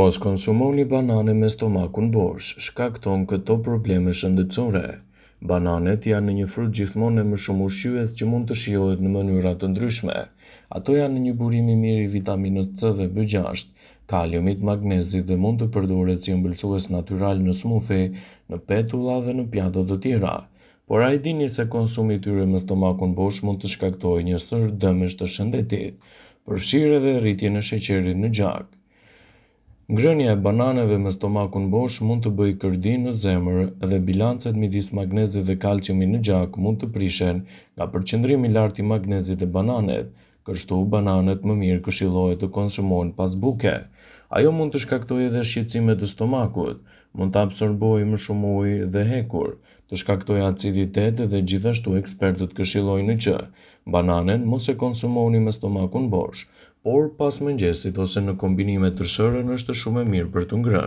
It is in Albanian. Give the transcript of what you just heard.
Mos konsumoni banane me stomakun bosh, shkakton këto probleme shëndetësore. Bananet janë një frut gjithmonë e më shumë ushqyes që mund të shijohet në mënyra të ndryshme. Ato janë një burim i mirë i vitaminës C dhe B6, kaliumit, magnezit dhe mund të përdoret si ëmbëlsues natyral në smoothie, në petulla dhe në pjatat të tjera. Por a i dini se konsumi i tyre me stomakun bosh mund të shkaktojë një sër dëmesh të shëndetit, përfshirë edhe rritjen e sheqerit në gjak. Ngrënia e bananeve me stomakun bosh mund të bëjë kërdi në zemër dhe bilancet midis magnezit dhe kalciumit në gjak mund të prishen nga përqendrimi i lartë i magnezit e bananet, kështu bananet më mirë këshillohet të konsumohen pas buke. Ajo mund të shkaktojë edhe shqetësime të stomakut, mund të absorbojë më shumë ujë dhe hekur, të shkaktojë aciditet dhe gjithashtu ekspertët këshillojnë që bananen mos e konsumoni me stomakun bosh, por pas mëngjesit ose në kombinime të tërshërën është shumë e mirë për të ngrënë.